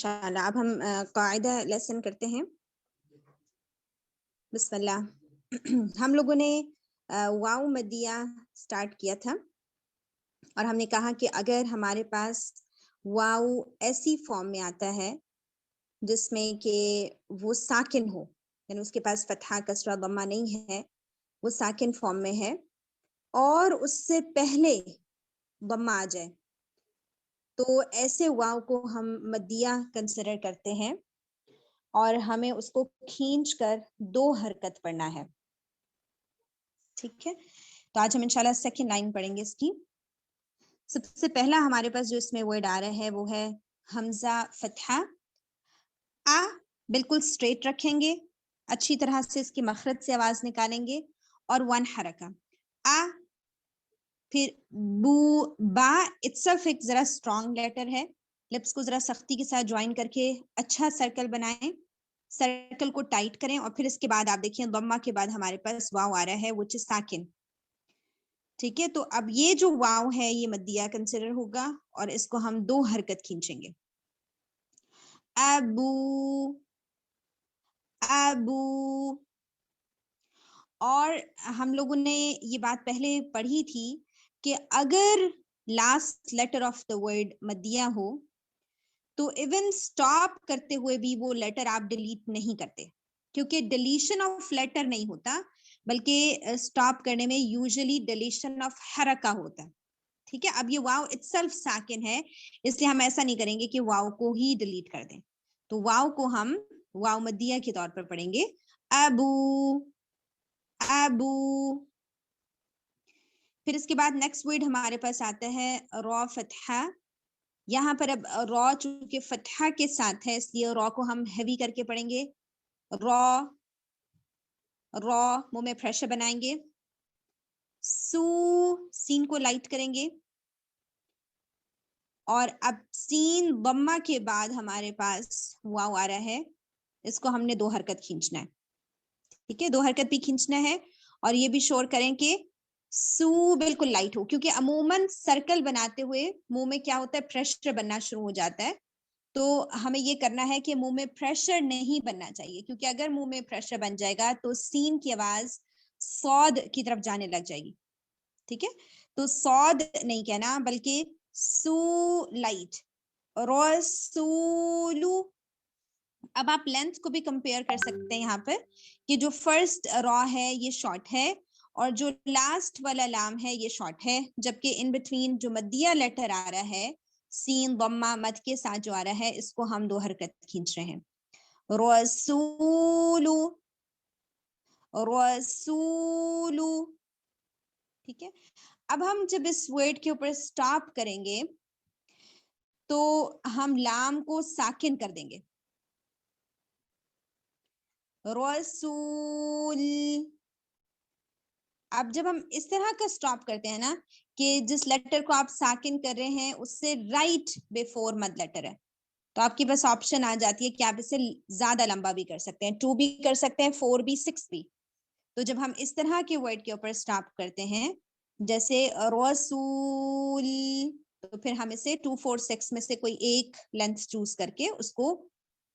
इंशाल्लाह। अब हम कायदा लेसन करते हैं। बिस्मिल्लाह। हम लोगों ने वाव मदिया स्टार्ट किया था और हमने कहा कि अगर हमारे पास वाव ऐसी फॉर्म में आता है जिसमें कि वो साकिन हो, यानी उसके पास फतहा कसरा दम्मा नहीं है, वो साकिन फॉर्म में है और उससे पहले दम्मा आ जाए, तो ऐसे वाव को हम मदिया कंसिडर करते हैं और हमें उसको खींच कर 2 हरकत पढ़ना है। ठीक है, तो आज हम इंशाल्लाह सेकंड लाइन पढ़ेंगे इसकी। सबसे पहला हमारे पास जो इसमें वर्ड आ रहा है वो है हमजा फतहा। आ बिल्कुल स्ट्रेट रखेंगे, अच्छी तरह से इसकी मखरज से आवाज निकालेंगे और 1 हरका आ। फिर बू बा इट्सल्फ एक जरा स्ट्रॉन्ग लेटर है, लिप्स को जरा सख्ती के साथ ज्वाइन करके अच्छा सर्कल बनाएं, सर्कल को टाइट करें और फिर इसके बाद आप देखिए दम्मा के बाद हमारे पास वाव आ रहा है व्हिच इज साकिन। ठीक है, तो अब ये जो वाव है ये मदिया कंसिडर होगा और इसको हम 2 हरकत खींचेंगे। अबू अबू। और हम लोगों ने ये बात पहले पढ़ी थी कि अगर last letter of the word मदिया हो तो इवन स्टॉप करते हुए भी वो लेटर आप डिलीट नहीं करते, क्योंकि डिलीशन ऑफ लेटर नहीं होता बल्कि स्टॉप करने में यूजुअली डिलीशन ऑफ हरका होता है। ठीक है, अब ये वाव इटसेल्फ साकिन है, इसलिए हम ऐसा नहीं करेंगे कि वाव को ही डिलीट कर दें, तो वाव को हम वाव मदिया के तौर पर पढ़ेंगे अबू अबू। फिर इसके बाद नेक्स्ट वर्ड हमारे पास आता है रॉ फतहा। यहाँ पर अब रॉ चूंकि फतहा के साथ है इसलिए रॉ को हम हेवी करके पढ़ेंगे। रॉ रॉ मुंह में प्रेशर बनाएंगे, सू सीन को लाइट करेंगे और अब सीन दम्मा के बाद हमारे पास वाव आ रहा है, इसको हमने 2 हरकत खींचना है। ठीक है, 2 हरकत भी खींचना है और ये भी श्योर करें कि सू बिल्कुल लाइट हो, क्योंकि अमूमन सर्कल बनाते हुए मुंह में क्या होता है, प्रेशर बनना शुरू हो जाता है। तो हमें ये करना है कि मुंह में प्रेशर नहीं बनना चाहिए, क्योंकि अगर मुंह में प्रेशर बन जाएगा तो सीन की आवाज सौद की तरफ जाने लग जाएगी। ठीक है, तो सौद नहीं कहना बल्कि सू लाइट, रसूलू। अब आप लेंथ को भी कंपेयर कर सकते हैं यहाँ पर कि जो फर्स्ट रॉ है ये शॉर्ट है और जो लास्ट वाला लाम है ये शॉर्ट है, जबकि इन बिटवीन जो मदिया लेटर आ रहा है सीन दम्मा मद के साथ जो आ रहा है इसको हम 2 हरकत खींच रहे हैं। रसूलू रसूलू। ठीक है, अब हम जब इस वर्ड के ऊपर स्टॉप करेंगे तो हम लाम को साकिन कर देंगे, रसूल। अब जब हम इस तरह का स्टॉप करते हैं ना कि जिस लेटर को आप साकिन कर रहे हैं उससे राइट बिफोर मद लेटर है, तो आपके पास ऑप्शन आ जाती है कि आप इसे ज्यादा लंबा भी कर सकते हैं, 2 भी कर सकते हैं, 4 भी, 6 भी। तो जब हम इस तरह के वर्ड के ऊपर स्टॉप करते हैं जैसे रसूल, तो फिर हम इसे 2, 4, 6 में से कोई एक लेंथ चूज करके उसको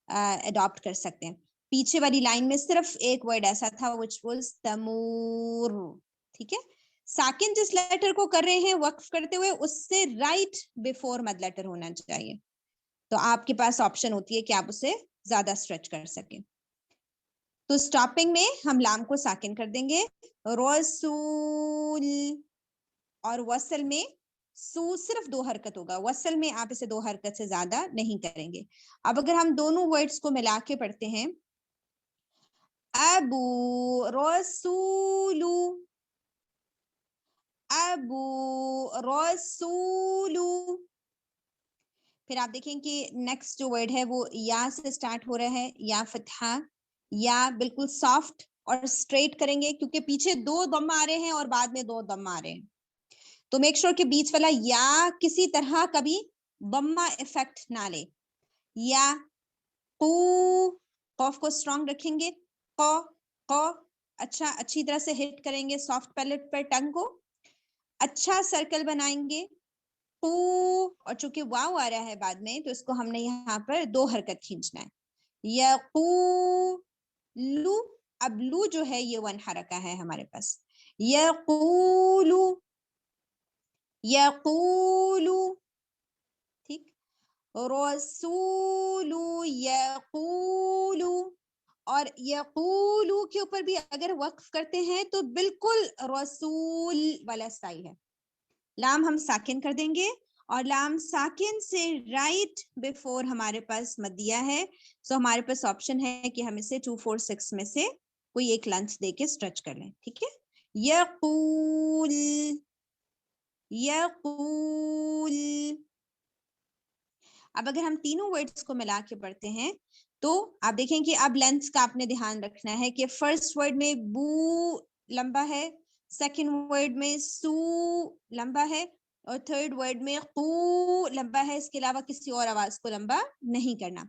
अडॉप्ट कर सकते हैं। पीछे वाली लाइन में सिर्फ एक वर्ड ऐसा था व्हिच वाज तमूर। ठीक है, साकिन जिस लेटर को कर रहे हैं वक्फ करते हुए उससे राइट बिफोर मद लेटर होना चाहिए, तो आपके पास ऑप्शन होती है कि आप उसे ज्यादा स्ट्रेच कर सकें। तो स्टॉपिंग में हम लाम को साकिन कर देंगे रसूल, और वसल में सू सिर्फ 2 हरकत होगा, वसल में आप इसे 2 हरकत से ज्यादा नहीं करेंगे। अब अगर हम दोनों वर्ड्स को मिला के पढ़ते हैं अबू रसूलू अबू रसूलू। फिर आप देखें कि नेक्स्ट जो वर्ड है वो या से स्टार्ट हो रहा है, या फतहा, या बिल्कुल सॉफ्ट और स्ट्रेट करेंगे क्योंकि पीछे 2 दम्मा आ रहे हैं और बाद में 2 दम्मा आ रहे हैं, तो मेक श्योर कि बीच वाला या किसी तरह कभी दम्मा इफेक्ट ना ले। या कॉफ को स्ट्रॉन्ग रखेंगे, क अच्छा अच्छी तरह से हिट करेंगे सॉफ्ट पैलेट पर, टंग को अच्छा सर्कल बनाएंगे, और चूंकि वाव आ रहा है बाद में तो इसको हमने यहाँ पर 2 हरकत खींचना है, यक़ूलु। अब लू जो है ये 1 हरका है हमारे पास, यक़ूलु यक़ूलु, ठीक। रसूलु यक़ूलु, और यक़ूलु के ऊपर भी अगर वक्फ करते हैं तो बिल्कुल रसूल वाला स्टाइल है। लाम हम साकिन कर देंगे और लाम साकिन से राइट बिफोर हमारे पास मदिया है, सो हमारे पास ऑप्शन है कि हम इसे 2 4 6 में से कोई एक लंच दे के स्ट्रेच कर लें, ठीक है। यक़ूल यक़ूल। अब अगर हम तीनों वर्ड्स को मिला के पढ़ते हैं तो आप देखें कि अब लेंथ का आपने ध्यान रखना है कि फर्स्ट वर्ड में बू लंबा है, सेकंड वर्ड में सू लंबा है, और थर्ड वर्ड में कू लंबा है। इसके अलावा किसी और आवाज को लंबा नहीं करना।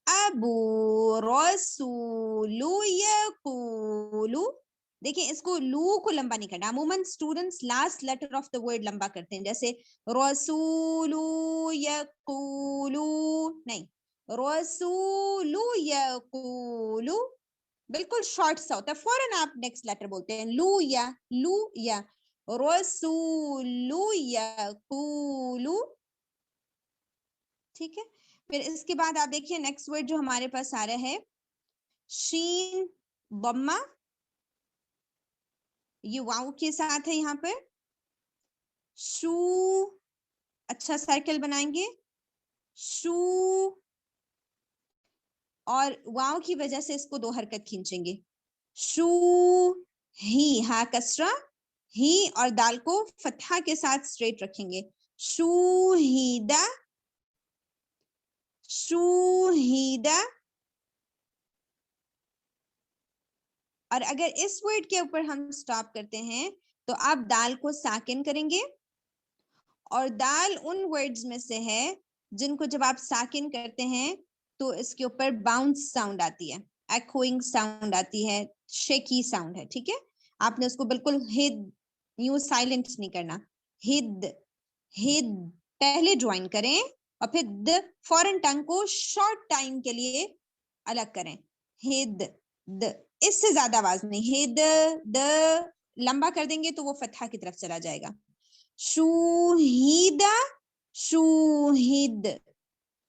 अबू रसूलु यक़ूलु, देखिए इसको लू को लंबा नहीं करना। अमूमन students last letter of the word लंबा करते हैं, जैसे रसूलु यक़ूलु, नहीं, रसूलु यक़ूलु बिल्कुल शॉर्ट सा होता है, फौरन आप नेक्स्ट लेटर बोलते हैं, लू या रसूलु यक़ूलु, ठीक है। फिर इसके बाद आप देखिए नेक्स्ट वर्ड जो हमारे पास आ रहा है शीन बम्मा, ये वाव के साथ है यहाँ पर। शू, अच्छा सर्कल बनाएंगे, शू, और वाव की वजह से इसको 2 हरकत खींचेंगे, शू ही, हा कसरा ही, और दाल को फतहा के साथ स्ट्रेट रखेंगे, शूहीदा शूहीदा। और अगर इस वर्ड के ऊपर हम स्टॉप करते हैं तो आप दाल को साकिन करेंगे, और दाल उन वर्ड्स में से है जिनको जब आप साकिन करते हैं तो इसके ऊपर बाउंस साउंड आती है, एकोइंग साउंड आती है, शेकी साउंड है, ठीक है। आपने उसको बिल्कुल हिद यूं साइलेंट नहीं करना, हिद हिद पहले ज्वाइन करें और फिर द फौरन टंग को शॉर्ट टाइम के लिए अलग करें, हिद द, इससे ज्यादा आवाज नहीं, हिद द लंबा कर देंगे तो वो फतहा की तरफ चला जाएगा। शूहीदा शूहिद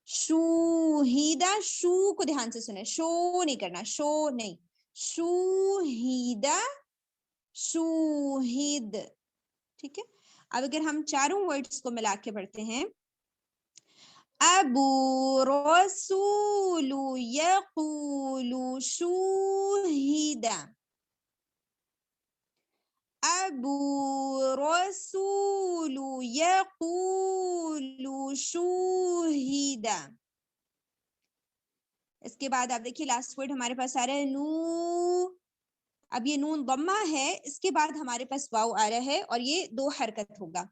शूहीदा, शू को ध्यान से सुने, शो नहीं करना, शो नहीं, शूहीदा शूहिद, ठीक है। अब अगर हम चारों वर्ड्स को मिला के पढ़ते हैं, अबू रसूलु यक़ूलु शूहिदा, अबू रसूलु यक़ूलु शूहिदा। इसके बाद आप देखिए लास्ट वर्ड हमारे पास आ रहा है नू। अब ये नून दम्मा है, इसके बाद हमारे पास वाव आ रहा है और ये 2 हरकत होगा।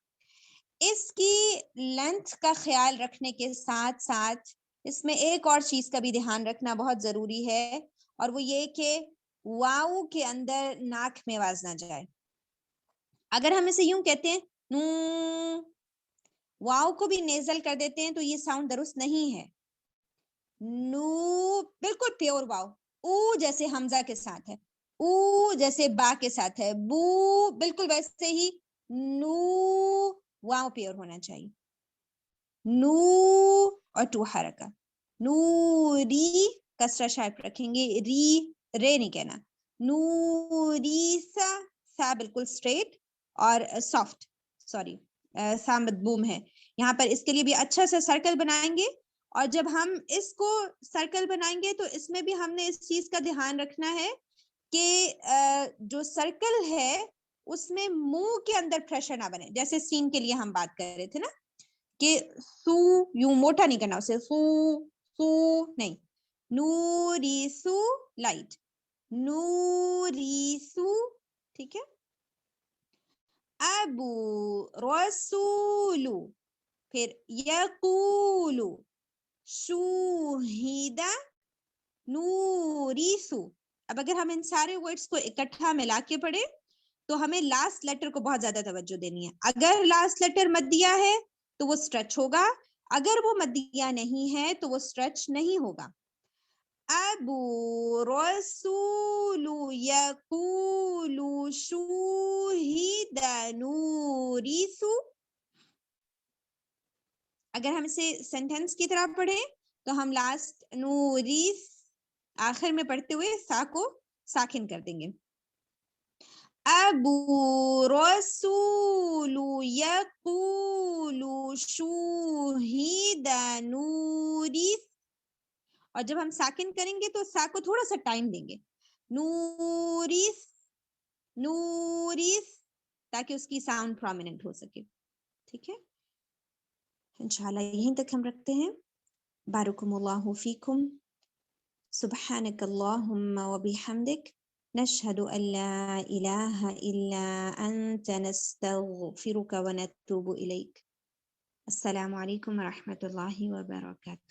इसकी लेंथ का ख्याल रखने के साथ साथ इसमें एक और चीज का भी ध्यान रखना बहुत जरूरी है, और वो ये कि वाव के अंदर नाक में आवाज ना जाए। अगर हम इसे यूं कहते हैं नू, वाव को भी नेजल कर देते हैं तो ये साउंड दुरुस्त नहीं है। नू बिल्कुल प्योर वाव, ऊ जैसे हमजा के साथ है, ऊ जैसे बा के साथ है, बू बिल्कुल वैसे ही नू वाव प्योर होना चाहिए। नू और 2 हरका, नूरी कसरा शार्प रखेंगे, री रे नहीं कहना, नूरी सा बिल्कुल स्ट्रेट और सॉफ्ट, सॉरी सा मदबूम है यहाँ पर। इसके लिए भी अच्छा सा सर्कल बनाएंगे, और जब हम इसको सर्कल बनाएंगे तो इसमें भी हमने इस चीज का ध्यान रखना है कि जो सर्कल है उसमें मुंह के अंदर प्रेशर ना बने। जैसे सीन के लिए हम बात कर रहे थे ना कि सू यूं मोटा नहीं करना उसे, सू सू नहीं, नूरी सू लाइट, नूरी सू, ठीक है। अबू रसूलु, फिर यक़ूलु शूहिदा नूरीसु। अब अगर हम इन सारे वर्ड्स को इकट्ठा मिला के पढ़े तो हमें लास्ट लेटर को बहुत ज्यादा तवज्जो देनी है। अगर लास्ट लेटर मदिया है تو وہ اسٹریچ ہوگا. اگر وہ مدیہ نہیں ہے تو وہ اسٹریچ نہیں ہوگا. ابو رسول یقول شوہد نورث. اگر ہم اسے سینٹینس کی طرح پڑھیں تو ہم لاسٹ نورث آخر میں پڑھتے ہوئے سا کو ساکن کر دیں گے. ابو رسول یقول شوہد نورث. اور جب ہم ساکن کریں گے تو سا کو تھوڑا سا ٹائم دیں گے. نورث نورث تاکہ اس کی ساؤنڈ پرومیننٹ ہو سکے. ٹھیک ہے، انشاءاللہ یہیں تک ہم رکھتے ہیں. بارکم اللہ فیکم. سبحانک اللہم وبحمدک نشہد ان لا الہ الا انت نستغفرک ونتوب الیک. السلام علیکم ورحمۃ اللہ وبرکاتہ.